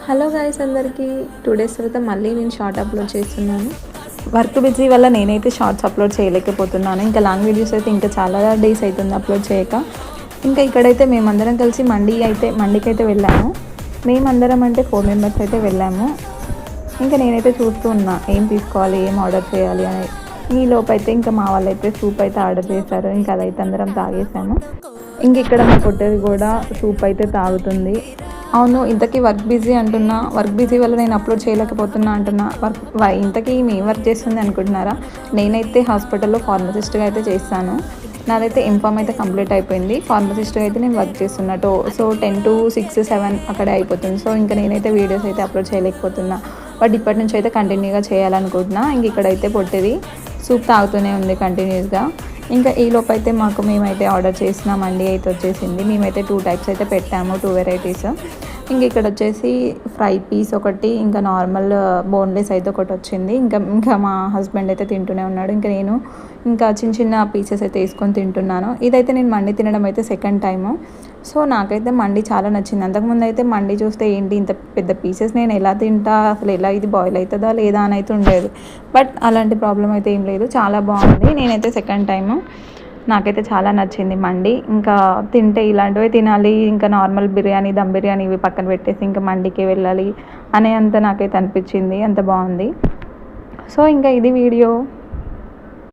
Hello guys అందరికీ 2 days తర్వాత మళ్ళీ నేను షార్ట్ అప్లోడ్ చేస్తున్నాను. వర్క్ బిజీ వల్ల నేనైతే షార్ట్స్ అప్లోడ్ చేయలేకపోతున్నాను. ఇంకా లాంగ్ వీడియోస్ అయితే ఇంకా చాలా డేస్ అవుతుంది అప్లోడ్ చేయక. ఇంకా ఇక్కడైతే మేమందరం కలిసి మండికైతే వెళ్ళాము. మేమందరం అంటే 4 మెంబర్స్ అయితే వెళ్ళాము. ఇంకా నేనైతే చూస్తూ ఉన్నా ఏం తీసుకోవాలి, ఏం ఆర్డర్ చేయాలి అని. ఈ లోపైతే ఇంకా మా వాళ్ళైతే సూప్ అయితే ఆర్డర్ చేశారు. ఇంకా అదైతే అందరం తాగేసాము. ఇంక ఇక్కడ మా పొట్టేది కూడా సూప్ అయితే తాగుతుంది. అవును, ఇంతకీ వర్క్ బిజీ అంటున్నా, వర్క్ బిజీ వల్ల నేను అప్లోడ్ చేయలేకపోతున్నా అంటున్నా. ఇంతకీ మేము వర్క్ చేస్తుంది అనుకుంటున్నారా? నేనైతే హాస్పిటల్లో ఫార్మసిస్ట్గా అయితే చేస్తాను. నాదైతే ఎంఫామ్ అయితే కంప్లీట్ అయిపోయింది. ఫార్మసిస్ట్గా అయితే నేను వర్క్ చేస్తున్నట్టు. సో 10 to 6, 7 అక్కడే అయిపోతుంది. సో ఇంకా నేనైతే వీడియోస్ అయితే అప్లోడ్ చేయలేకపోతున్నా. బట్ ఇప్పటి నుంచి అయితే కంటిన్యూగా చేయాలనుకుంటున్నా. ఇంక ఇక్కడైతే పొట్టేది సూప్ తాగుతూనే ఉంది కంటిన్యూస్గా. ఇంకా ఈలోపు అయితే మేమైతే ఆర్డర్ చేసిన మండి అయితే వచ్చేసింది. మేమైతే 2 టైప్స్ అయితే పెట్టాము, 2 వెరైటీస్. ఇంక ఇక్కడ వచ్చేసి ఫ్రై పీస్ ఒకటి, ఇంకా నార్మల్ బోన్లెస్ అయితే ఒకటి వచ్చింది. ఇంకా మా హస్బెండ్ అయితే తింటూనే ఉన్నాడు. ఇంకా నేను ఇంకా చిన్న చిన్న పీసెస్ అయితే వేసుకొని తింటున్నాను. ఇదైతే నేను మండి తినడం అయితే సెకండ్ టైము. సో నాకైతే మండి చాలా నచ్చింది. అంతకుముందు అయితే మండి చూస్తే ఏంటి ఇంత పెద్ద పీసెస్ నేను ఎలా తింటా, అసలు ఎలా ఇది బాయిల్ అవుతుందా లేదా అని అయితే ఉండేది. బట్ అలాంటి ప్రాబ్లం అయితే ఏం లేదు, చాలా బాగుంది. నేనైతే సెకండ్ టైము, నాకైతే చాలా నచ్చింది మండి. ఇంకా తింటే ఇలాంటివే తినాలి, ఇంకా నార్మల్ బిర్యానీ, దమ్ బిర్యానీ ఇవి పక్కన పెట్టేసి ఇంకా మండికే వెళ్ళాలి అనే అంత నాకైతే అనిపించింది. అంత బాగుంది. సో ఇంకా ఇది వీడియో.